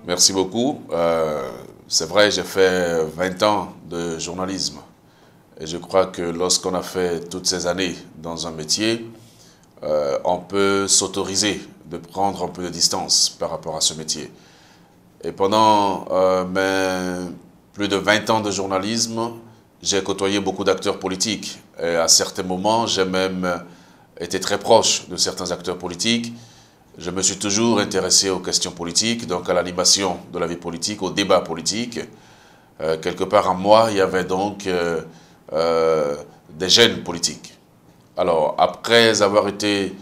Merci beaucoup. C'est vrai, j'ai fait 20 ans de journalisme. Et je crois que lorsqu'on a fait toutes ces années dans un métier, on peut s'autoriser de prendre un peu de distance par rapport à ce métier. Et pendant mes plus de 20 ans de journalisme, j'ai côtoyé beaucoup d'acteurs politiques. Et à certains moments, j'ai même été très proche de certains acteurs politiques. Je me suis toujours intéressé aux questions politiques, donc à l'animation de la vie politique, au débat politique. Quelque part en moi, il y avait donc des gènes politiques. Alors, après avoir été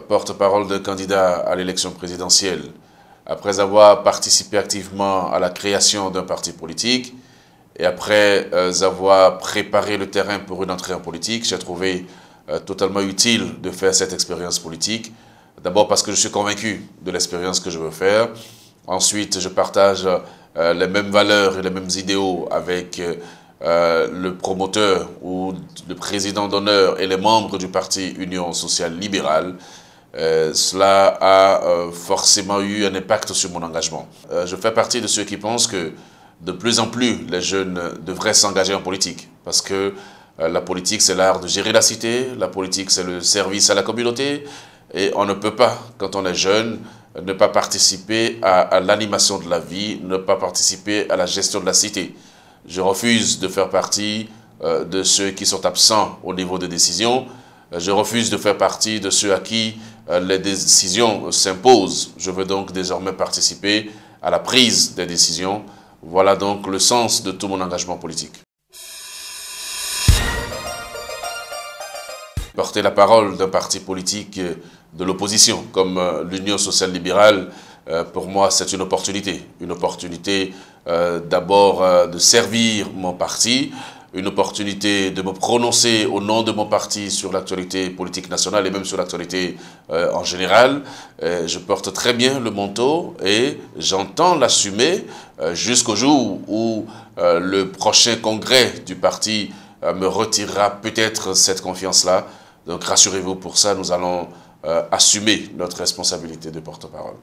porte-parole d'un candidat à l'élection présidentielle, après avoir participé activement à la création d'un parti politique, et après avoir préparé le terrain pour une entrée en politique, j'ai trouvé totalement utile de faire cette expérience politique. D'abord parce que je suis convaincu de l'expérience que je veux faire. Ensuite, je partage les mêmes valeurs et les mêmes idéaux avec le promoteur ou le président d'honneur et les membres du parti Union sociale libérale. Cela a forcément eu un impact sur mon engagement. Je fais partie de ceux qui pensent que de plus en plus les jeunes devraient s'engager en politique parce que la politique, c'est l'art de gérer la cité, la politique, c'est le service à la communauté. Et on ne peut pas, quand on est jeune, ne pas participer à l'animation de la vie, ne pas participer à la gestion de la cité. Je refuse de faire partie de ceux qui sont absents au niveau des décisions. Je refuse de faire partie de ceux à qui les décisions s'imposent. Je veux donc désormais participer à la prise des décisions. Voilà donc le sens de tout mon engagement politique. Porter la parole d'un parti politique de l'opposition, comme l'Union sociale libérale, pour moi, c'est une opportunité. Une opportunité d'abord de servir mon parti, une opportunité de me prononcer au nom de mon parti sur l'actualité politique nationale et même sur l'actualité en général. Je porte très bien le manteau et j'entends l'assumer jusqu'au jour où le prochain congrès du parti me retirera peut-être cette confiance-là. Donc rassurez-vous, pour ça, nous allons assumer notre responsabilité de porte-parole.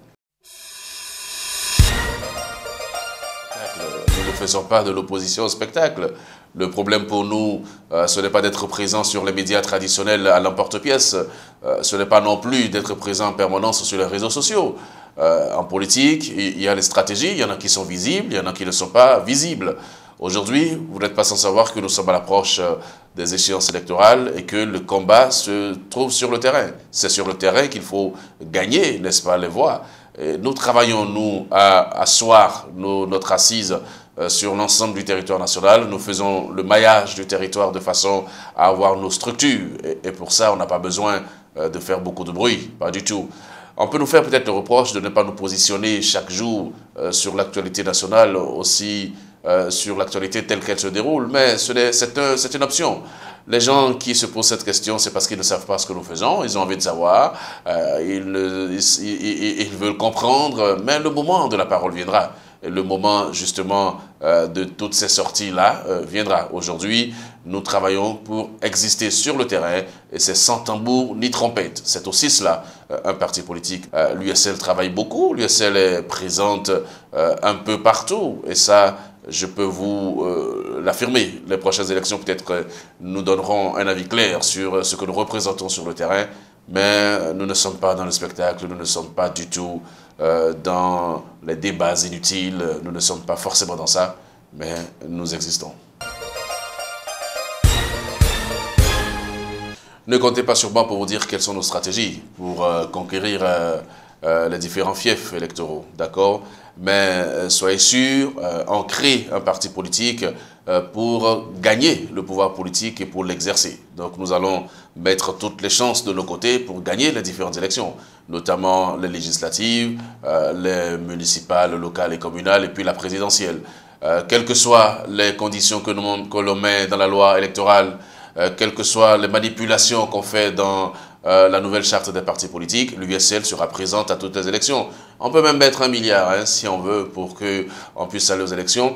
Nous ne faisons pas de l'opposition au spectacle. Le problème pour nous, ce n'est pas d'être présent sur les médias traditionnels à l'emporte-pièce. Ce n'est pas non plus d'être présent en permanence sur les réseaux sociaux. En politique, il y a les stratégies, il y en a qui sont visibles, il y en a qui ne sont pas visibles. Aujourd'hui, vous n'êtes pas sans savoir que nous sommes à l'approche des échéances électorales et que le combat se trouve sur le terrain. C'est sur le terrain qu'il faut gagner, n'est-ce pas, les voix. Et nous travaillons, nous, à asseoir notre assise sur l'ensemble du territoire national. Nous faisons le maillage du territoire de façon à avoir nos structures. Et pour ça, on n'a pas besoin de faire beaucoup de bruit, pas du tout. On peut nous faire peut-être le reproche de ne pas nous positionner chaque jour sur l'actualité nationale aussi sur l'actualité telle qu'elle se déroule, mais c'est une option. Les gens qui se posent cette question, c'est parce qu'ils ne savent pas ce que nous faisons, ils ont envie de savoir, ils veulent comprendre, mais le moment de la parole viendra. Et le moment justement de toutes ces sorties-là viendra. Aujourd'hui, nous travaillons pour exister sur le terrain et c'est sans tambour ni trompette. C'est aussi cela, un parti politique. L'USL travaille beaucoup, l'USL est présente un peu partout et ça, je peux vous l'affirmer. Les prochaines élections, peut-être, nous donnerons un avis clair sur ce que nous représentons sur le terrain, mais nous ne sommes pas dans le spectacle, nous ne sommes pas du tout dans les débats inutiles, nous ne sommes pas forcément dans ça, mais nous existons. Ne comptez pas sur moi pour vous dire quelles sont nos stratégies pour conquérir les différents fiefs électoraux, d'accord? Mais soyez sûrs, on crée un parti politique pour gagner le pouvoir politique et pour l'exercer. Donc nous allons mettre toutes les chances de nos côtés pour gagner les différentes élections, notamment les législatives, les municipales, locales et communales, et puis la présidentielle. Quelles que soient les conditions que l'on met dans la loi électorale, quelles que soient les manipulations qu'on fait dans la nouvelle charte des partis politiques, l'USL sera présente à toutes les élections. On peut même mettre 1 milliard si on veut pour qu'on puisse aller aux élections,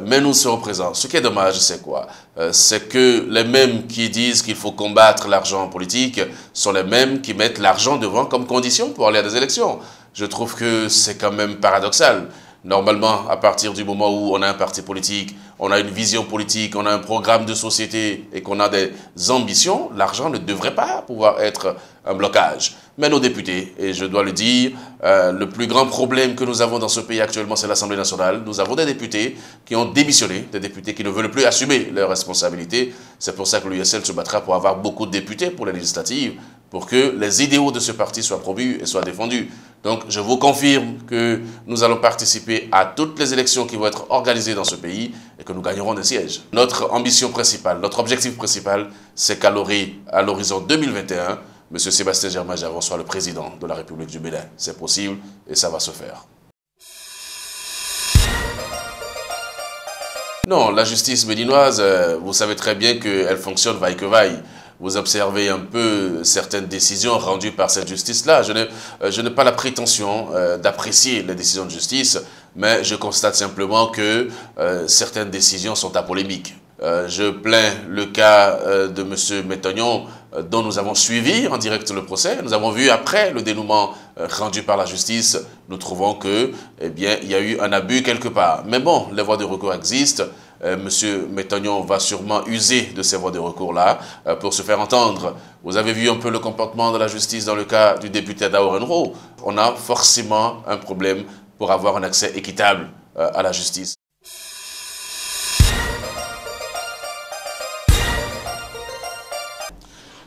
mais nous serons présents. Ce qui est dommage, c'est quoi? C'est que les mêmes qui disent qu'il faut combattre l'argent politique sont les mêmes qui mettent l'argent devant comme condition pour aller à des élections. Je trouve que c'est quand même paradoxal. Normalement, à partir du moment où on a un parti politique, on a une vision politique, on a un programme de société et qu'on a des ambitions, l'argent ne devrait pas pouvoir être un blocage. Mais nos députés, et je dois le dire, le plus grand problème que nous avons dans ce pays actuellement, c'est l'Assemblée nationale. Nous avons des députés qui ont démissionné, des députés qui ne veulent plus assumer leurs responsabilités. C'est pour ça que l'USL se battra pour avoir beaucoup de députés pour les législatives, pour que les idéaux de ce parti soient promus et soient défendus. Donc, je vous confirme que nous allons participer à toutes les élections qui vont être organisées dans ce pays et que nous gagnerons des sièges. Notre ambition principale, notre objectif principal, c'est qu'à l'horizon 2021, M. Sébastien Germain Javron soit le président de la République du Bénin. C'est possible et ça va se faire. Non, la justice béninoise, vous savez très bien qu'elle fonctionne vaille que vaille. Vous observez un peu certaines décisions rendues par cette justice-là. Je n'ai pas la prétention d'apprécier les décisions de justice, mais je constate simplement que certaines décisions sont à polémique. Je plains le cas de M. Métognon, dont nous avons suivi en direct le procès. Nous avons vu après le dénouement rendu par la justice, nous trouvons que, eh bien, il y a eu un abus quelque part. Mais bon, les voies de recours existent. Monsieur Métognon va sûrement user de ces voies de recours-là pour se faire entendre. Vous avez vu un peu le comportement de la justice dans le cas du député Daourenro. On a forcément un problème pour avoir un accès équitable à la justice.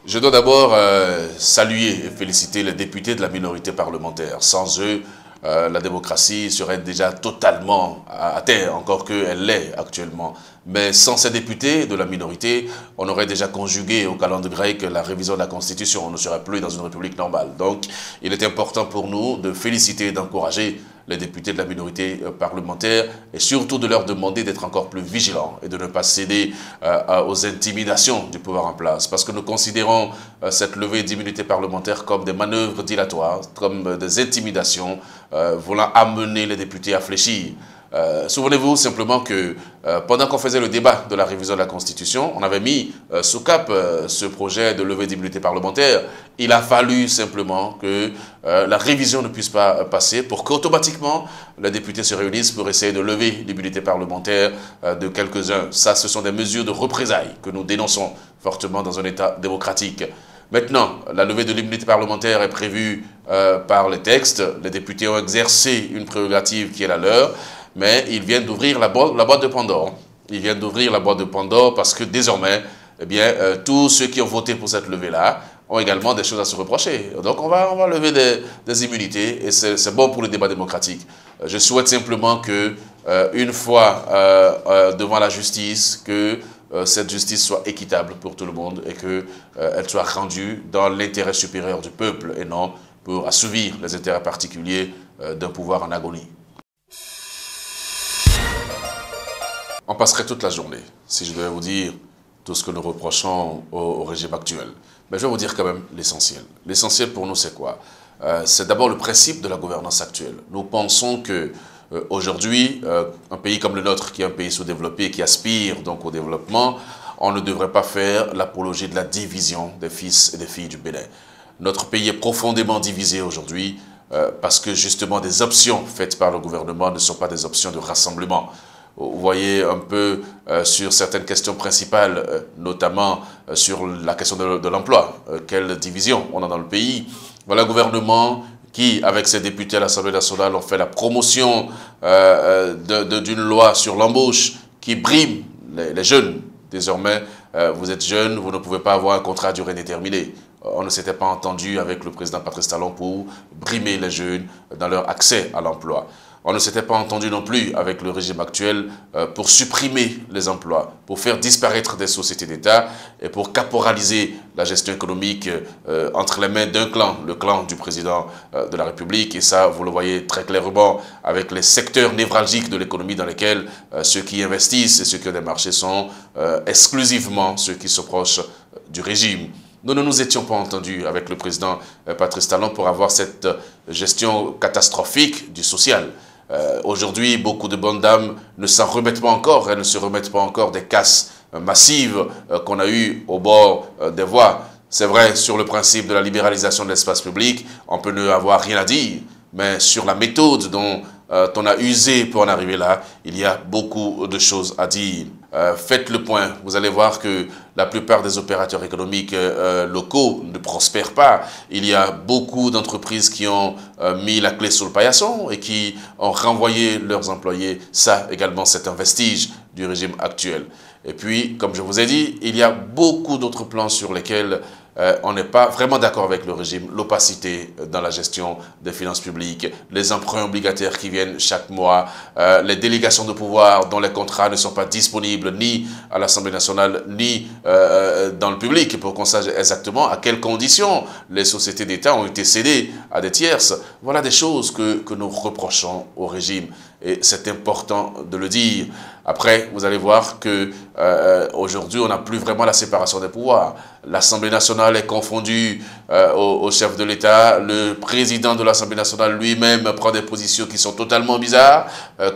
Je dois d'abord saluer et féliciter les députés de la minorité parlementaire. Sans eux, la démocratie serait déjà totalement à terre, encore qu'elle l'est actuellement. Mais sans ces députés de la minorité, on aurait déjà conjugué au calendrier grec la révision de la Constitution. On ne serait plus dans une république normale. Donc, il est important pour nous de féliciter et d'encourager les députés de la minorité parlementaire et surtout de leur demander d'être encore plus vigilants et de ne pas céder aux intimidations du pouvoir en place. Parce que nous considérons cette levée d'immunité parlementaire comme des manœuvres dilatoires, comme des intimidations voulant amener les députés à fléchir. Souvenez-vous simplement que pendant qu'on faisait le débat de la révision de la Constitution, on avait mis sous cap ce projet de levée d'immunité parlementaire. Il a fallu simplement que la révision ne puisse pas passer pour qu'automatiquement les députés se réunissent pour essayer de lever l'immunité parlementaire de quelques-uns. Ça, ce sont des mesures de représailles que nous dénonçons fortement dans un État démocratique. Maintenant, la levée de l'immunité parlementaire est prévue par les textes. Les députés ont exercé une prérogative qui est la leur. Mais ils viennent d'ouvrir la boîte de Pandore. Ils viennent d'ouvrir la boîte de Pandore parce que désormais, eh bien, tous ceux qui ont voté pour cette levée-là ont également des choses à se reprocher. Donc on va lever des immunités et c'est bon pour le débat démocratique. Je souhaite simplement que, une fois devant la justice, que cette justice soit équitable pour tout le monde et qu'elle soit rendue dans l'intérêt supérieur du peuple et non pour assouvir les intérêts particuliers d'un pouvoir en agonie. On passerait toute la journée si je devais vous dire tout ce que nous reprochons au régime actuel. Mais je vais vous dire quand même l'essentiel. L'essentiel pour nous, c'est quoi? C'est d'abord le principe de la gouvernance actuelle. Nous pensons que aujourd'hui, un pays comme le nôtre, qui est un pays sous-développé, qui aspire donc au développement, on ne devrait pas faire l'apologie de la division des fils et des filles du Bénin. Notre pays est profondément divisé aujourd'hui parce que justement des options faites par le gouvernement ne sont pas des options de rassemblement. Vous voyez un peu sur certaines questions principales, notamment sur la question de l'emploi. Quelle division on a dans le pays? Voilà un gouvernement qui, avec ses députés à l'Assemblée nationale, ont fait la promotion d'une loi sur l'embauche qui brime les jeunes. Désormais, vous êtes jeune, vous ne pouvez pas avoir un contrat à durée indéterminée. On ne s'était pas entendu avec le président Patrice Talon pour brimer les jeunes dans leur accès à l'emploi. On ne s'était pas entendu non plus avec le régime actuel pour supprimer les emplois, pour faire disparaître des sociétés d'État et pour caporaliser la gestion économique entre les mains d'un clan, le clan du président de la République. Et ça, vous le voyez très clairement avec les secteurs névralgiques de l'économie dans lesquels ceux qui investissent et ceux qui ont des marchés sont exclusivement ceux qui se prochent du régime. nous ne nous étions pas entendus avec le président Patrice Talon pour avoir cette gestion catastrophique du social. Aujourd'hui, beaucoup de bonnes dames ne s'en remettent pas encore, elles ne se remettent pas encore des casses massives qu'on a eues au bord des voies. C'est vrai, sur le principe de la libéralisation de l'espace public, on peut ne avoir rien à dire, mais sur la méthode dont on a usé pour en arriver là, il y a beaucoup de choses à dire. Faites le point, vous allez voir que la plupart des opérateurs économiques locaux ne prospèrent pas. Il y a beaucoup d'entreprises qui ont mis la clé sous le paillasson et qui ont renvoyé leurs employés. Ça également, c'est un vestige du régime actuel. Et puis, comme je vous ai dit, il y a beaucoup d'autres plans sur lesquels on n'est pas vraiment d'accord avec le régime. L'opacité dans la gestion des finances publiques, les emprunts obligataires qui viennent chaque mois, les délégations de pouvoir dont les contrats ne sont pas disponibles ni à l'Assemblée nationale ni dans le public pour qu'on sache exactement à quelles conditions les sociétés d'État ont été cédées à des tierces. Voilà des choses que nous reprochons au régime et c'est important de le dire. Après, vous allez voir que aujourd'hui, on n'a plus vraiment la séparation des pouvoirs. L'Assemblée nationale est confondue au chef de l'État. Le président de l'Assemblée nationale lui-même prend des positions qui sont totalement bizarres,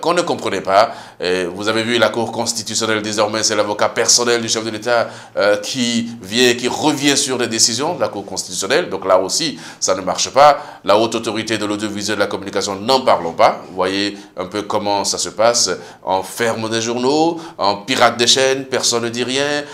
qu'on ne comprenait pas. Et vous avez vu la Cour constitutionnelle désormais, c'est l'avocat personnel du chef de l'État qui revient sur les décisions de la Cour constitutionnelle. Donc là aussi, ça ne marche pas. La haute autorité de l'audiovisuel et de la communication, n'en parlons pas. Vous voyez un peu comment ça se passe. On ferme des journaux, on pirate des chaînes, personne ne dit rien.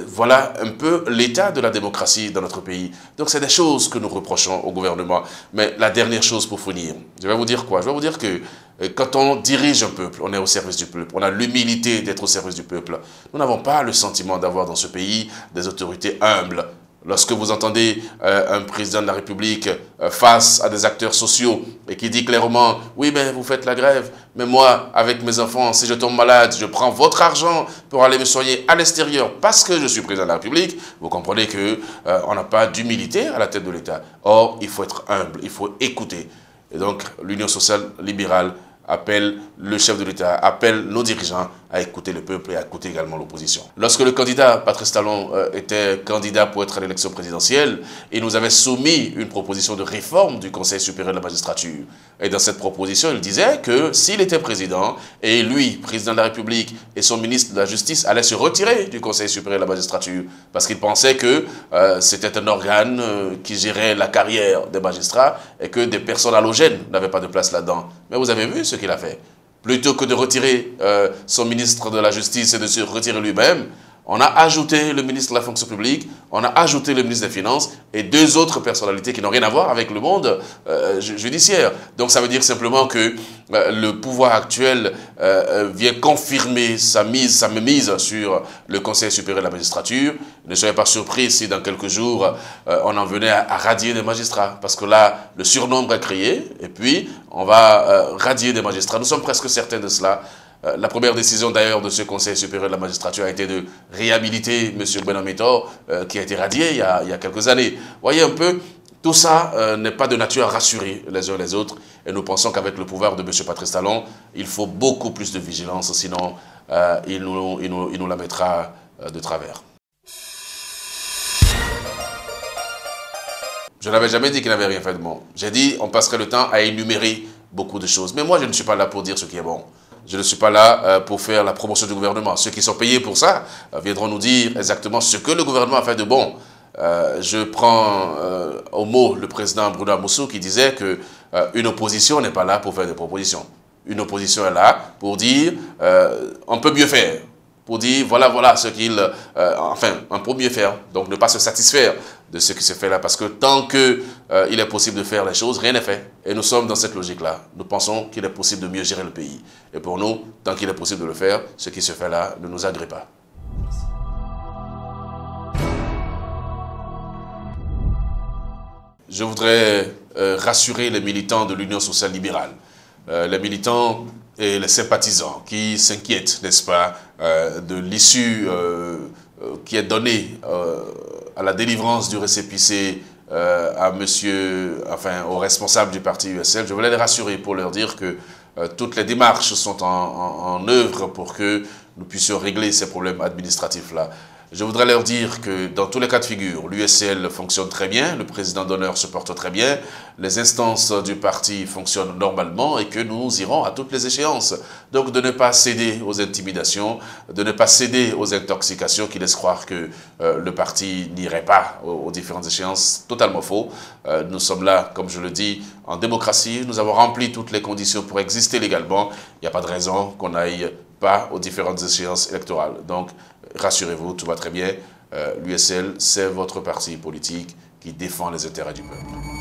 Voilà un peu l'état de la démocratie dans notre pays. Donc c'est des choses que nous reprochons au gouvernement. Mais la dernière chose pour finir, je vais vous dire quoi? Je vais vous dire que quand on dirige un peuple, on est au service du peuple, on a l'humilité d'être au service du peuple. Nous n'avons pas le sentiment d'avoir dans ce pays des autorités humbles. Lorsque vous entendez un président de la République face à des acteurs sociaux et qui dit clairement « Oui, mais vous faites la grève, mais moi, avec mes enfants, si je tombe malade, je prends votre argent pour aller me soigner à l'extérieur parce que je suis président de la République », vous comprenez qu'on n'a pas d'humilité à la tête de l'État. Or, il faut être humble, il faut écouter. Et donc, l'Union sociale libérale appelle le chef de l'État, appelle nos dirigeants à écouter le peuple et à écouter également l'opposition. Lorsque le candidat Patrice Talon était candidat pour être à l'élection présidentielle, il nous avait soumis une proposition de réforme du Conseil supérieur de la magistrature. Et dans cette proposition, il disait que s'il était président, et lui, président de la République, et son ministre de la Justice allaient se retirer du Conseil supérieur de la magistrature, parce qu'il pensait que c'était un organe qui gérait la carrière des magistrats et que des personnes halogènes n'avaient pas de place là-dedans. Mais vous avez vu ce qu'il a fait. Plutôt que de retirer son ministre de la Justice et de se retirer lui-même, on a ajouté le ministre de la fonction publique, on a ajouté le ministre des Finances et deux autres personnalités qui n'ont rien à voir avec le monde judiciaire. Donc ça veut dire simplement que le pouvoir actuel vient confirmer sa mémise sur le Conseil supérieur de la magistrature. Ne soyez pas surpris si dans quelques jours on en venait à radier des magistrats, parce que là le surnombre est créé et puis on va radier des magistrats. Nous sommes presque certains de cela. La première décision d'ailleurs de ce Conseil supérieur de la magistrature a été de réhabiliter M. Benametor, qui a été radié il y a quelques années. Vous voyez un peu, tout ça n'est pas de nature à rassurer les uns les autres. Et nous pensons qu'avec le pouvoir de M. Patrice Talon, il faut beaucoup plus de vigilance, sinon il nous la mettra de travers. Je n'avais jamais dit qu'il n'avait rien fait de bon. J'ai dit on passerait le temps à énumérer beaucoup de choses. Mais moi, je ne suis pas là pour dire ce qui est bon. Je ne suis pas là pour faire la promotion du gouvernement. Ceux qui sont payés pour ça viendront nous dire exactement ce que le gouvernement a fait de bon. Je prends au mot le président Bruno Amoussou qui disait qu'une opposition n'est pas là pour faire des propositions. Une opposition est là pour dire on peut mieux faire. Pour dire voilà ce qu'il... on peut mieux faire. Donc ne pas se satisfaire de ce qui se fait là. Parce que tant qu'il est possible de faire les choses, rien n'est fait. Et nous sommes dans cette logique-là. Nous pensons qu'il est possible de mieux gérer le pays. Et pour nous, tant qu'il est possible de le faire, ce qui se fait là ne nous agrée pas. Je voudrais rassurer les militants de l'Union sociale libérale. Les militants et les sympathisants qui s'inquiètent, n'est-ce pas, de l'issue qui est donnée à la délivrance du récépissé au responsable du parti USL. Je voulais les rassurer pour leur dire que toutes les démarches sont en œuvre pour que nous puissions régler ces problèmes administratifs-là. Je voudrais leur dire que dans tous les cas de figure, l'USCL fonctionne très bien, le président d'honneur se porte très bien, les instances du parti fonctionnent normalement et que nous irons à toutes les échéances. Donc de ne pas céder aux intimidations, de ne pas céder aux intoxications qui laissent croire que le parti n'irait pas aux différentes échéances, totalement faux. Nous sommes là, comme je le dis, en démocratie, nous avons rempli toutes les conditions pour exister légalement. Il n'y a pas de raison qu'on n'aille pas aux différentes échéances électorales. Donc, rassurez-vous, tout va très bien. L'USL, c'est votre parti politique qui défend les intérêts du peuple.